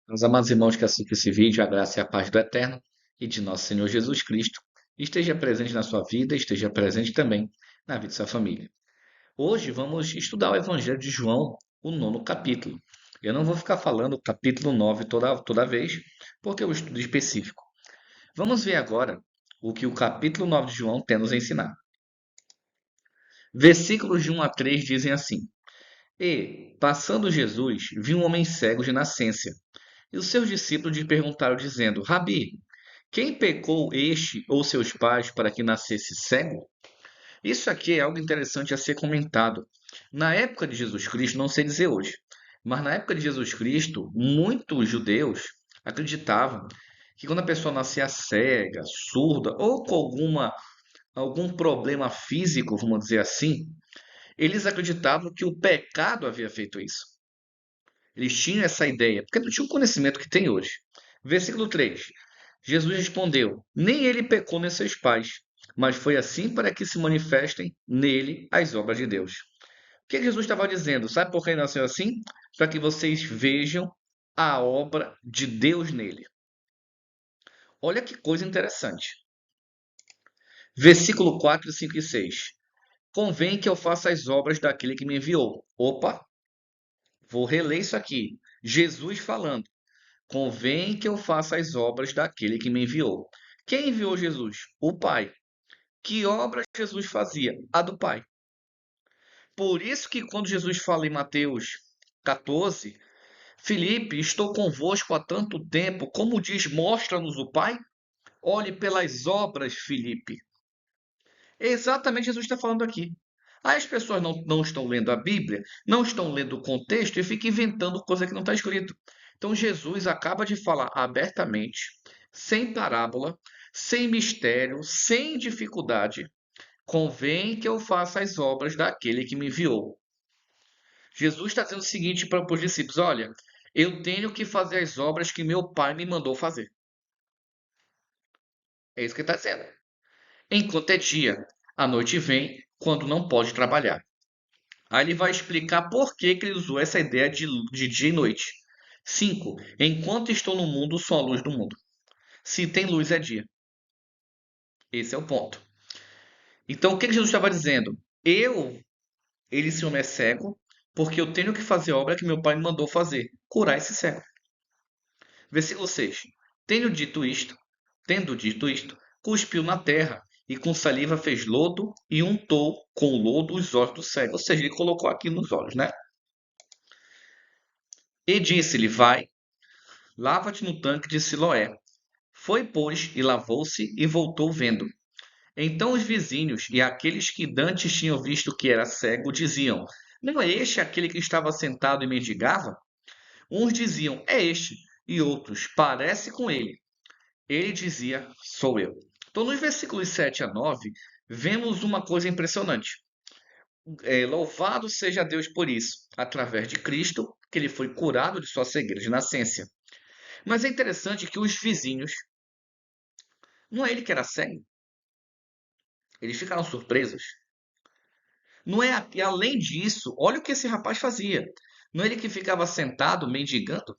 Meus amados irmãos, que assistem esse vídeo, a graça e a paz do Eterno e de nosso Senhor Jesus Cristo esteja presente na sua vida, esteja presente também na vida de sua família. Hoje vamos estudar o Evangelho de João, o nono capítulo. Eu não vou ficar falando o capítulo 9 toda vez, porque é um estudo específico. Vamos ver agora o que o capítulo 9 de João tem a nos ensinar. Versículos de 1 a 3 dizem assim: E, passando Jesus, viu um homem cego de nascença. E os seus discípulos lhe perguntaram, dizendo: Rabi, quem pecou, este ou seus pais, para que nascesse cego? Isso aqui é algo interessante a ser comentado. Na época de Jesus Cristo, não sei dizer hoje, mas na época de Jesus Cristo, muitos judeus acreditavam que quando a pessoa nascia cega, surda ou com algum problema físico, vamos dizer assim, eles acreditavam que o pecado havia feito isso. Eles tinham essa ideia, porque não tinham o conhecimento que tem hoje. Versículo 3. Jesus respondeu: Nem ele pecou nem seus pais, mas foi assim para que se manifestem nele as obras de Deus. O que Jesus estava dizendo? Sabe por que ele nasceu assim? Para que vocês vejam a obra de Deus nele. Olha que coisa interessante. Versículo 4, 5 e 6. Convém que eu faça as obras daquele que me enviou. Opa, vou reler isso aqui. Jesus falando. Convém que eu faça as obras daquele que me enviou. Quem enviou Jesus? O Pai. Que obra Jesus fazia? A do Pai. Por isso que quando Jesus fala em Mateus 14, Filipe, estou convosco há tanto tempo, como diz, mostra-nos o Pai? Olhe pelas obras, Filipe. É exatamente Jesus está falando aqui. Aí as pessoas não estão lendo a Bíblia, não estão lendo o contexto e ficam inventando coisa que não está escrito. Então Jesus acaba de falar abertamente, sem parábola, sem mistério, sem dificuldade. Convém que eu faça as obras daquele que me enviou. Jesus está dizendo o seguinte para os discípulos: olha, eu tenho que fazer as obras que meu Pai me mandou fazer. É isso que ele está dizendo. Enquanto é dia, a noite vem quando não pode trabalhar. Aí ele vai explicar por que ele usou essa ideia de dia e noite. 5. Enquanto estou no mundo, sou a luz do mundo. Se tem luz, é dia. Esse é o ponto. Então, o que Jesus estava dizendo? Esse homem é cego, porque eu tenho que fazer a obra que meu pai me mandou fazer, curar esse cego. Versículo 6. Tendo dito isto, cuspiu na terra, e com saliva fez lodo, e untou com o lodo os olhos do cego. Ou seja, ele colocou aqui nos olhos, né? E disse-lhe: Vai, lava-te no tanque de Siloé. Foi, pois, e lavou-se e voltou vendo. Então os vizinhos e aqueles que dantes tinham visto que era cego diziam: Não é este aquele que estava sentado e mendigava? Uns diziam: É este, e outros: Parece com ele. Ele dizia: Sou eu. Então, nos versículos 7 a 9, vemos uma coisa impressionante. Louvado seja Deus por isso, através de Cristo, que ele foi curado de sua cegueira de nascença. Mas é interessante que os vizinhos, não é ele que era cego, eles ficaram surpresos. Não é, e além disso, olha o que esse rapaz fazia. Não é ele que ficava sentado mendigando?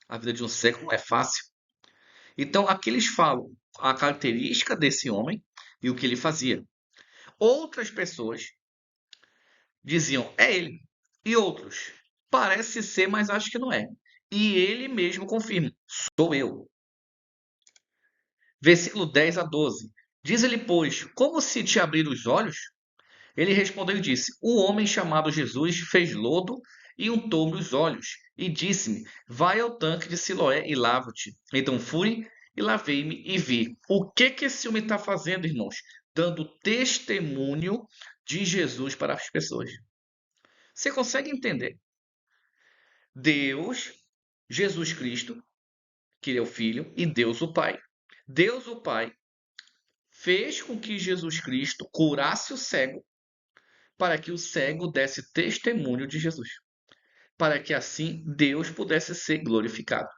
A vida de um cego não é fácil. Então, aqui eles falam a característica desse homem e o que ele fazia. Outras pessoas diziam, é ele. E outros, parece ser, mas acho que não é. E ele mesmo confirma, sou eu. Versículo 10 a 12. Diz-lhe, pois, como se te abrir os olhos? Ele respondeu e disse: O homem chamado Jesus fez lodo e untou-me os olhos, e disse-me: Vai ao tanque de Siloé e lava-te. Então fui e lavei-me e vi. O que esse homem está fazendo, irmãos? Dando testemunho de Jesus para as pessoas. Você consegue entender? Deus, Jesus Cristo, que é o Filho, e Deus o Pai. Deus o Pai fez com que Jesus Cristo curasse o cego para que o cego desse testemunho de Jesus, para que assim Deus pudesse ser glorificado.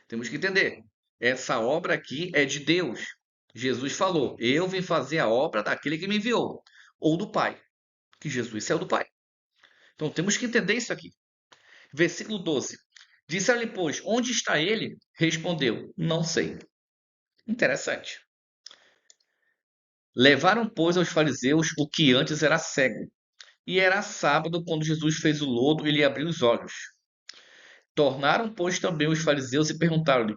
Temos que entender, essa obra aqui é de Deus. Jesus falou: Eu vim fazer a obra daquele que me enviou, ou do Pai, que Jesus saiu do Pai. Então temos que entender isso aqui. Versículo 12. Disseram-lhe, pois, onde está ele? Respondeu, não sei. Interessante. Levaram, pois, aos fariseus o que antes era cego. E era sábado quando Jesus fez o lodo e lhe abriu os olhos. Tornaram, pois, também os fariseus e perguntaram-lhe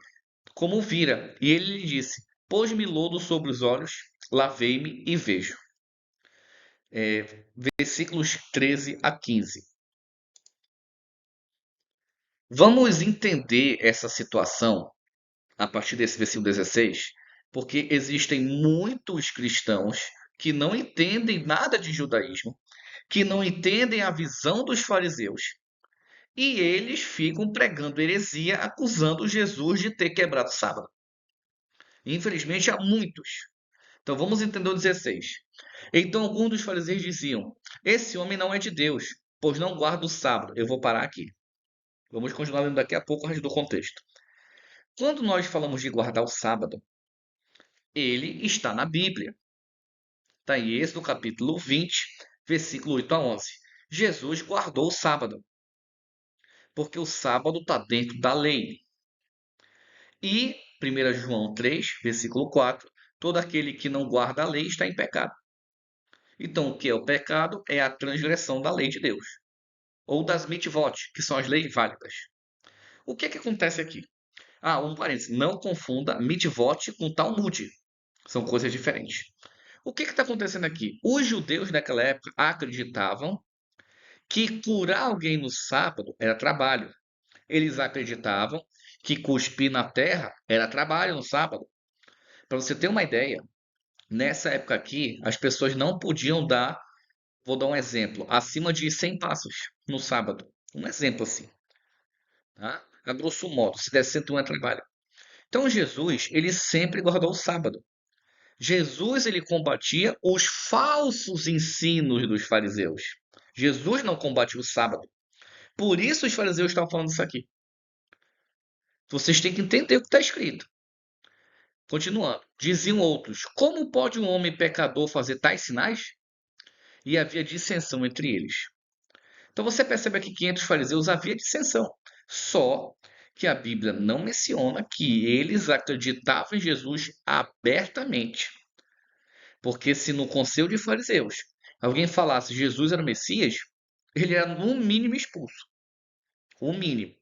como vira. E ele lhe disse, pôs-me lodo sobre os olhos, lavei-me e vejo. Versículos 13 a 15. Vamos entender essa situação a partir desse versículo 16, porque existem muitos cristãos que não entendem nada de judaísmo, que não entendem a visão dos fariseus, e eles ficam pregando heresia, acusando Jesus de ter quebrado o sábado. Infelizmente, há muitos. Então vamos entender o 16. Então alguns dos fariseus diziam: esse homem não é de Deus, pois não guarda o sábado. Eu vou parar aqui. Vamos continuar lendo daqui a pouco o resto do contexto. Quando nós falamos de guardar o sábado, ele está na Bíblia. Está em Êxodo capítulo 20, versículo 8 a 11. Jesus guardou o sábado, porque o sábado está dentro da lei. E 1 João 3, versículo 4, todo aquele que não guarda a lei está em pecado. Então, o que é o pecado? É a transgressão da lei de Deus, ou das mitvot, que são as leis válidas. O que é que acontece aqui? Um parênteses, não confunda mitvot com Talmud. São coisas diferentes. O que está acontecendo aqui? Os judeus naquela época acreditavam que curar alguém no sábado era trabalho. Eles acreditavam que cuspir na terra era trabalho no sábado. Para você ter uma ideia, nessa época aqui, as pessoas não podiam dar, vou dar um exemplo, acima de 100 passos no sábado. Um exemplo assim. Tá? A grosso modo, se der 101 é trabalho. Então Jesus, ele sempre guardou o sábado. Jesus, ele combatia os falsos ensinos dos fariseus. Jesus não combatia o sábado. Por isso os fariseus estavam falando isso aqui. Vocês têm que entender o que está escrito. Continuando. Diziam outros: como pode um homem pecador fazer tais sinais? E havia dissensão entre eles. Então você percebe aqui que entre os fariseus havia dissensão. Só que a Bíblia não menciona que eles acreditavam em Jesus abertamente. Porque se no conselho de fariseus alguém falasse Jesus era o Messias, ele era no mínimo expulso. O mínimo.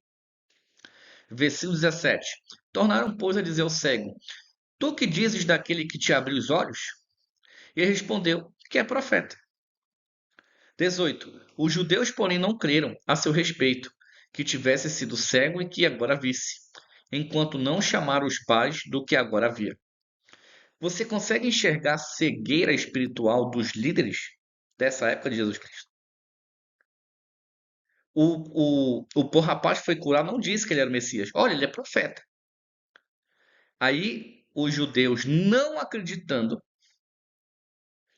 Versículo 17. Tornaram, pois, a dizer ao cego: tu que dizes daquele que te abriu os olhos? E ele respondeu que é profeta. 18. Os judeus, porém, não creram a seu respeito, que tivesse sido cego e que agora visse, enquanto não chamaram os pais do que agora havia. Você consegue enxergar a cegueira espiritual dos líderes dessa época de Jesus Cristo? O rapaz que foi curado não disse que ele era o Messias. Olha, ele é profeta. Aí os judeus não acreditando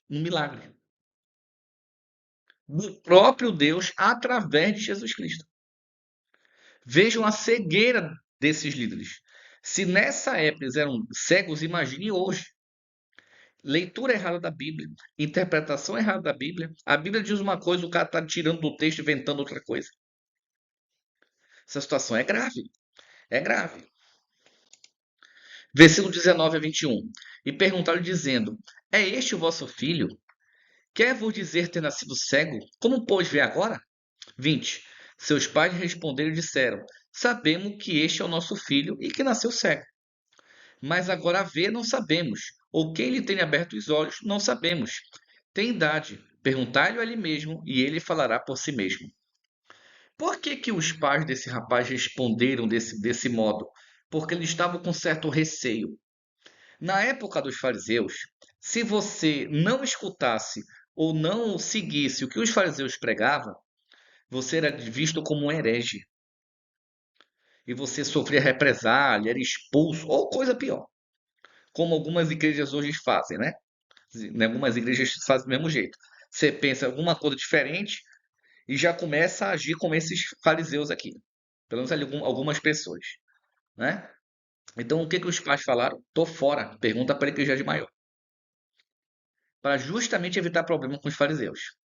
no milagre do próprio Deus através de Jesus Cristo. Vejam a cegueira desses líderes. Se nessa época eles eram cegos, imagine hoje. Leitura errada da Bíblia, interpretação errada da Bíblia. A Bíblia diz uma coisa, o cara está tirando do texto e inventando outra coisa. Essa situação é grave. É grave. Versículo 19 a 21. E perguntaram dizendo: é este o vosso filho? Quer vos dizer ter nascido cego? Como pôde ver agora? 20. Seus pais responderam e disseram: sabemos que este é o nosso filho e que nasceu cego. Mas agora vê, não sabemos. Ou quem lhe tem aberto os olhos, não sabemos. Tem idade. Perguntai-lhe a ele mesmo, e ele falará por si mesmo. Por que os pais desse rapaz responderam desse modo? Porque eles estavam com certo receio. Na época dos fariseus, se você não escutasse ou não seguisse o que os fariseus pregavam, você era visto como um herege. E você sofria represália, era expulso, ou coisa pior. Como algumas igrejas hoje fazem, né? Algumas igrejas fazem do mesmo jeito. Você pensa alguma coisa diferente e já começa a agir como esses fariseus aqui. Pelo menos algumas pessoas, né? Então, o que os pais falaram? Tô fora. Pergunta para a igreja de maior. Para justamente evitar problema com os fariseus.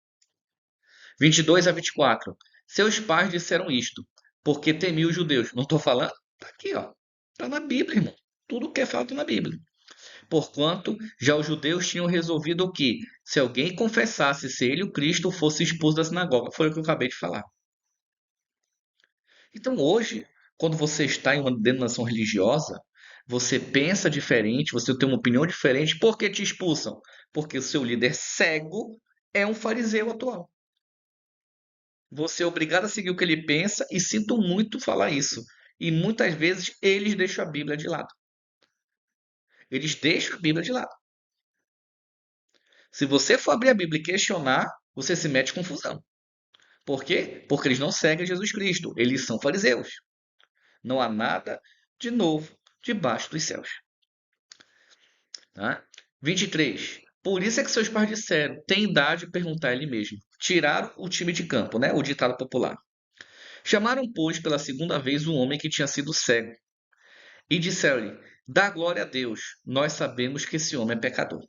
22 a 24. Seus pais disseram isto, porque temia os judeus. Não estou falando? Está aqui, ó. Está na Bíblia, irmão. Tudo que é falado está na Bíblia. Porquanto já os judeus tinham resolvido que, se alguém confessasse ser ele o Cristo, fosse expulso da sinagoga. Foi o que eu acabei de falar. Então, hoje, quando você está em uma denominação religiosa, você pensa diferente, você tem uma opinião diferente, por que te expulsam? Porque o seu líder cego é um fariseu atual. Você é obrigado a seguir o que ele pensa e sinto muito falar isso. E muitas vezes eles deixam a Bíblia de lado. Eles deixam a Bíblia de lado. Se você for abrir a Bíblia e questionar, você se mete em confusão. Por quê? Porque eles não seguem Jesus Cristo. Eles são fariseus. Não há nada de novo debaixo dos céus. Tá? 23. Por isso é que seus pais disseram, tem idade de perguntar a ele mesmo. Tiraram o time de campo, né? O ditado popular. Chamaram, pois, pela segunda vez um homem que tinha sido cego. E disseram-lhe, dá glória a Deus, nós sabemos que esse homem é pecador.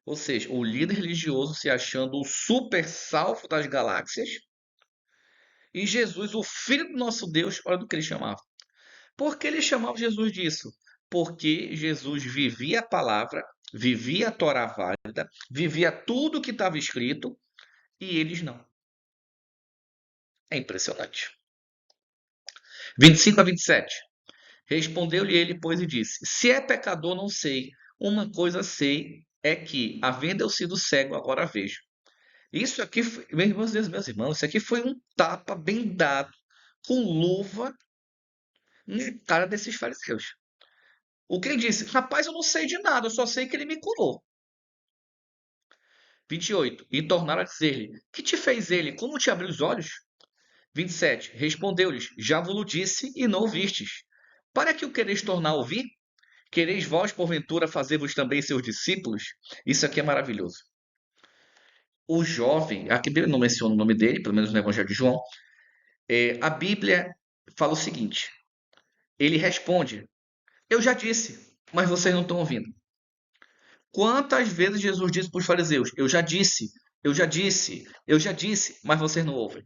Ou seja, o líder religioso se achando o super salvo das galáxias, e Jesus, o Filho do nosso Deus, olha do que ele chamava. Por que ele chamava Jesus disso? Porque Jesus vivia a palavra, vivia a Torá válida, vivia tudo que estava escrito, e eles não. É impressionante. 25 a 27. Respondeu-lhe ele, pois, e disse, se é pecador, não sei. Uma coisa sei, é que, havendo eu sido cego, agora vejo. Isso aqui, meus Deus, meus irmãos, isso aqui foi um tapa bem dado, com luva, na cara desses fariseus. O que ele disse? Rapaz, eu não sei de nada, eu só sei que ele me curou. 28. E tornaram a dizer-lhe, que te fez ele? Como te abriu os olhos? 27. Respondeu-lhes, já vos disse e não ouvistes. Para que o quereis tornar a ouvir? Quereis vós, porventura, fazer-vos também seus discípulos? Isso aqui é maravilhoso. O jovem, aqui a Bíblia não menciona o nome dele, pelo menos no Evangelho de João, a Bíblia fala o seguinte, ele responde, eu já disse, mas vocês não estão ouvindo. Quantas vezes Jesus disse para os fariseus, eu já disse, eu já disse, eu já disse, mas vocês não ouvem.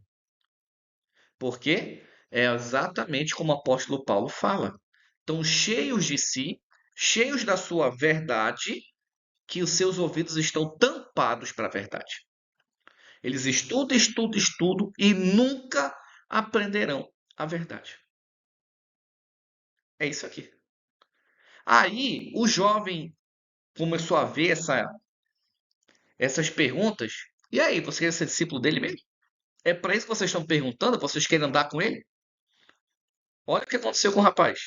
Por quê? É exatamente como o apóstolo Paulo fala. Estão cheios de si, cheios da sua verdade, que os seus ouvidos estão tampados para a verdade. Eles estudam, estudam, estudam e nunca aprenderão a verdade. É isso aqui. Aí o jovem começou a ver essas perguntas. E aí, você quer ser discípulo dele mesmo? É para isso que vocês estão perguntando? Vocês querem andar com ele? Olha o que aconteceu com o rapaz.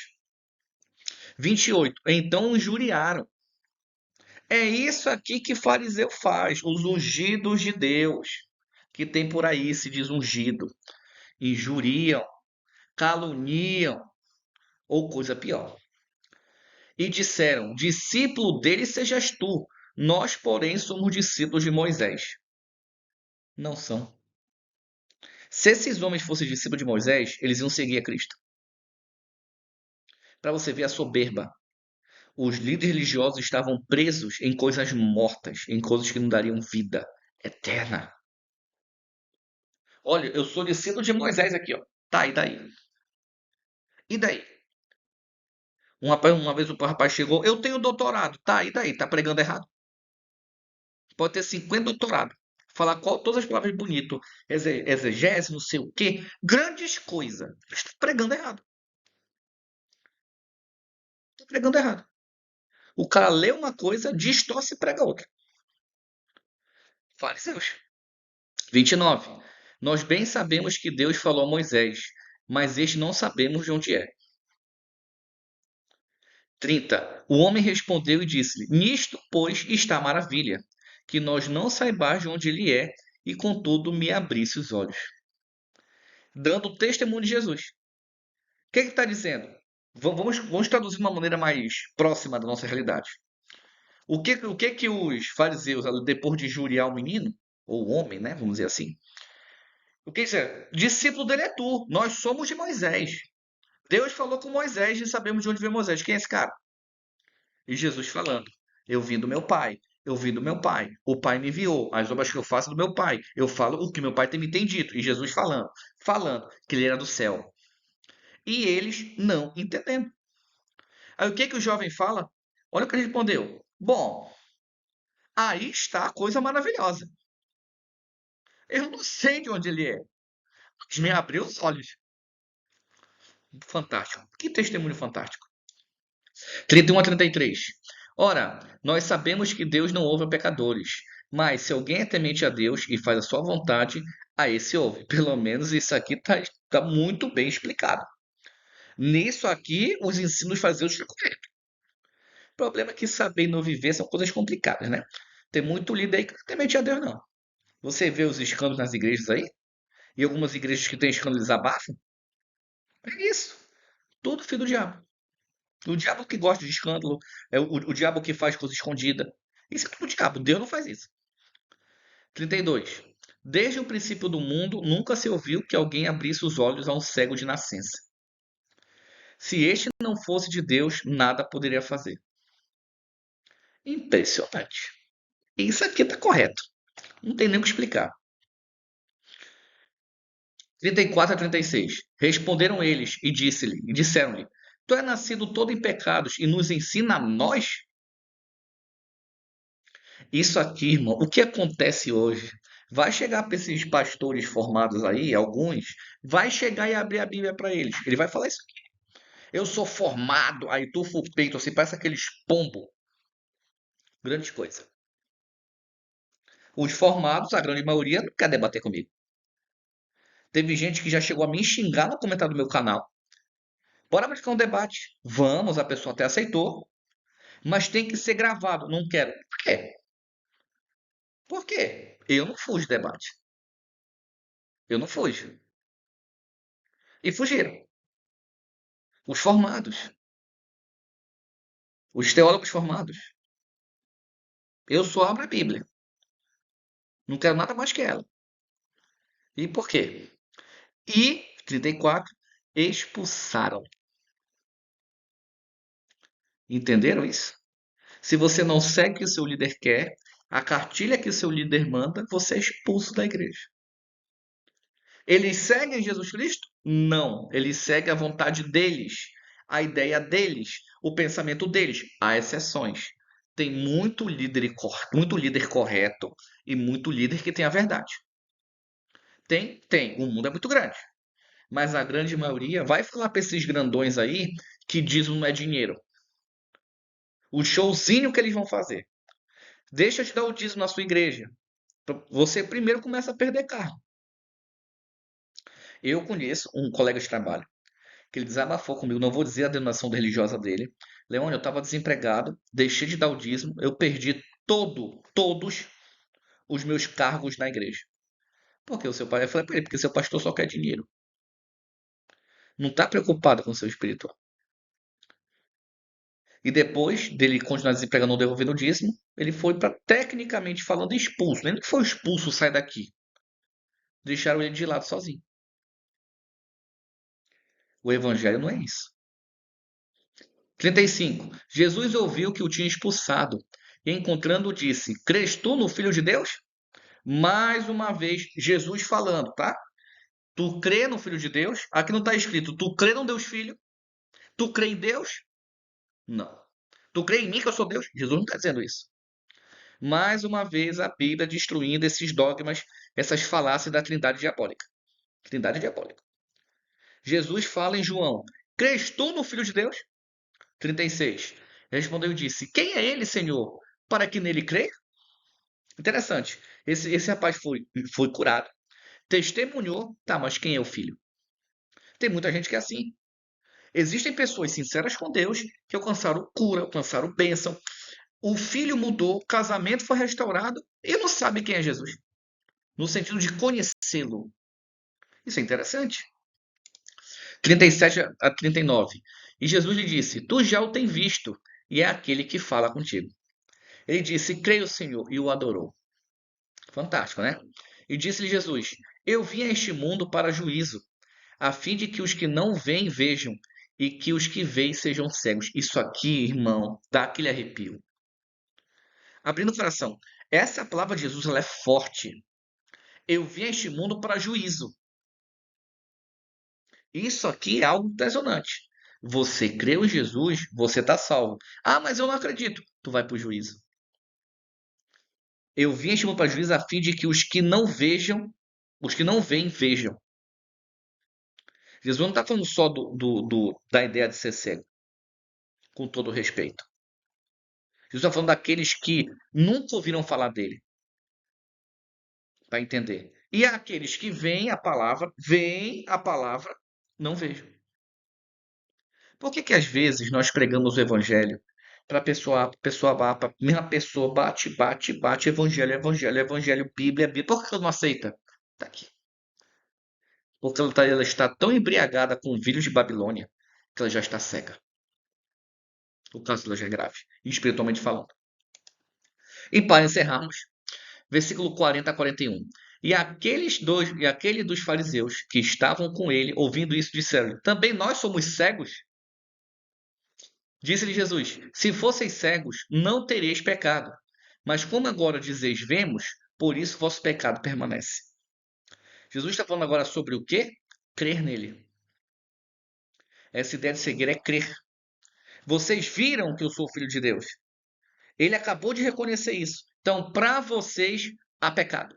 28. Então injuriaram. É isso aqui que fariseu faz, os ungidos de Deus, que tem por aí, se diz ungido. Injuriam, caluniam, ou coisa pior. E disseram, discípulo dele sejas tu, nós, porém, somos discípulos de Moisés. Não são. Se esses homens fossem discípulos de Moisés, eles iam seguir a Cristo. Para você ver a soberba. Os líderes religiosos estavam presos em coisas mortas, em coisas que não dariam vida eterna. Olha, eu sou discípulo de Moisés aqui, ó. Tá, e daí? E daí? Uma vez o rapaz chegou, eu tenho doutorado. Tá, e daí? Tá pregando errado. Pode ter 50 doutorados. Falar todas as palavras bonitas. Exegese, não sei o quê. Grandes coisas. Está pregando errado. Está pregando errado. O cara lê uma coisa, distorce e prega outra. Fariseus. 29. Nós bem sabemos que Deus falou a Moisés, mas este não sabemos de onde é. 30. O homem respondeu e disse-lhe, nisto, pois, está a maravilha, que nós não saibais de onde ele é, e contudo me abrisse os olhos. Dando testemunho de Jesus. O que está dizendo? Vamos traduzir de uma maneira mais próxima da nossa realidade. O que os fariseus, depois de injuriar o menino, ou o homem, né, vamos dizer assim, o que dizer? Discípulo dele é tu, nós somos de Moisés. Deus falou com Moisés e sabemos de onde veio Moisés. Quem é esse cara? E Jesus falando, eu vim do meu pai. Eu vim do meu Pai. O Pai me enviou. As obras que eu faço do meu Pai. Eu falo o que meu Pai me tem dito. E Jesus falando que ele era do céu. E eles não entendendo. Aí o que que o jovem fala? Olha o que ele respondeu. Bom, aí está a coisa maravilhosa. Eu não sei de onde ele é, mas me abriu os olhos. Fantástico. Que testemunho fantástico. 31 a 33. Ora, nós sabemos que Deus não ouve a pecadores, mas se alguém é temente a Deus e faz a sua vontade, a esse ouve. Pelo menos isso aqui está muito bem explicado. Nisso aqui, os ensinos fariseus ficam corretos. O problema é que saber e não viver são coisas complicadas, né? Tem muito líder aí que não é temente a Deus, não. Você vê os escândalos nas igrejas aí? E algumas igrejas que têm escândalo eles abafam? É isso. Tudo filho do diabo. O diabo que gosta de escândalo, é o diabo que faz coisa escondida. Isso é tudo diabo. Deus não faz isso. 32. Desde o princípio do mundo, nunca se ouviu que alguém abrisse os olhos a um cego de nascença. Se este não fosse de Deus, nada poderia fazer. Impressionante. Isso aqui está correto. Não tem nem o que explicar. 34 a 36. Responderam eles e disseram-lhe: Tu és nascido todo em pecados e nos ensina a nós? Isso aqui, irmão, o que acontece hoje? Vai chegar para esses pastores formados aí, alguns, vai chegar e abrir a Bíblia para eles. Ele vai falar isso aqui. Eu sou formado, aí tufa o peito, assim, parece aqueles pombo. Grande coisa. Os formados, a grande maioria, não quer debater comigo. Teve gente que já chegou a me xingar no comentário do meu canal. Bora marcar um debate. Vamos, a pessoa até aceitou, mas tem que ser gravado. Não quero. Por quê? Por quê? Eu não fujo de debate. Eu não fujo. E fugiram. Os formados. Os teólogos formados. Eu só abro a Bíblia. Não quero nada mais que ela. E por quê? E, 34, expulsaram. Entenderam isso? Se você não segue o que o seu líder quer, a cartilha que o seu líder manda, você é expulso da igreja. Eles seguem Jesus Cristo? Não. Eles seguem a vontade deles, a ideia deles, o pensamento deles. Há exceções. Tem muito líder correto e muito líder que tem a verdade. Tem. O mundo é muito grande. Mas a grande maioria vai falar para esses grandões aí que dízimo não é dinheiro. O showzinho que eles vão fazer. Deixa eu te dar o dízimo na sua igreja. Você primeiro começa a perder carro. Eu conheço um colega de trabalho que ele desabafou comigo, não vou dizer a denominação religiosa dele. Leônio, eu estava desempregado, deixei de dar o dízimo, eu perdi todos os meus cargos na igreja. Por que o seu pai? Eu falei para ele, porque seu pastor só quer dinheiro. Não está preocupado com o seu espiritual. E depois dele continuar desempregado, não devolvendo o dízimo, ele foi para, tecnicamente falando, expulso. Nem que foi expulso, sai daqui. Deixaram ele de lado sozinho. O evangelho não é isso. 35. Jesus ouviu que o tinha expulsado e, encontrando, disse: Crês tu no Filho de Deus? Mais uma vez, Jesus falando, tá? Tu crê no Filho de Deus? Aqui não está escrito, tu crê no Deus Filho? Tu crê em Deus? Não. Tu crê em mim que eu sou Deus? Jesus não está dizendo isso. Mais uma vez, a Bíblia destruindo esses dogmas, essas falácias da Trindade diabólica. Trindade diabólica. Jesus fala em João: Crês tu no Filho de Deus? 36. Respondeu e disse: Quem é ele, Senhor, para que nele crê? Interessante. Esse rapaz foi curado. Testemunhou. Tá, mas quem é o filho? Tem muita gente que é assim. Existem pessoas sinceras com Deus que alcançaram cura, alcançaram bênção. O filho mudou, o casamento foi restaurado e não sabe quem é Jesus. No sentido de conhecê-lo. Isso é interessante. 37 a 39. E Jesus lhe disse: Tu já o tem visto, e é aquele que fala contigo. Ele disse: Creio, Senhor, e o adorou. Fantástico, né? E disse-lhe Jesus: Eu vim a este mundo para juízo, a fim de que os que não veem vejam, e que os que veem sejam cegos. Isso aqui, irmão, dá aquele arrepio. Abrindo o coração. Essa palavra de Jesus, ela é forte. Eu vim a este mundo para juízo. Isso aqui é algo impressionante. Você creu em Jesus, você está salvo. Ah, mas eu não acredito. Tu vai para o juízo. Eu vim a este mundo para juízo a fim de que os que não vejam, os que não veem, vejam. Jesus não está falando só da ideia de ser cego, com todo respeito. Jesus está falando daqueles que nunca ouviram falar dele, para entender. E aqueles que veem a palavra, não vejam. Por que que às vezes nós pregamos o evangelho para a mesma pessoa bate, evangelho, Bíblia, Bíblia. Por que ela não aceita? Está aqui. Porque ela está tão embriagada com o vírus de Babilônia que ela já está cega. O caso dela já é grave, espiritualmente falando. E para encerrarmos, versículo 40 a 41. E aquele dos fariseus que estavam com ele, ouvindo isso, disseram: Também nós somos cegos? Disse-lhe Jesus: Se fosseis cegos, não tereis pecado. Mas como agora dizeis vemos, por isso vosso pecado permanece. Jesus está falando agora sobre o quê? Crer nele. Essa ideia de cegueira é crer. Vocês viram que eu sou filho de Deus. Ele acabou de reconhecer isso. Então, para vocês, há pecado.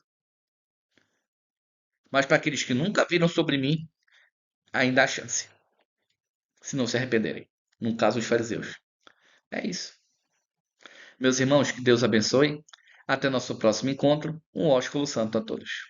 Mas para aqueles que nunca viram sobre mim, ainda há chance. Se não se arrependerem. No caso, os fariseus. É isso. Meus irmãos, que Deus abençoe. Até nosso próximo encontro. Um ósculo santo a todos.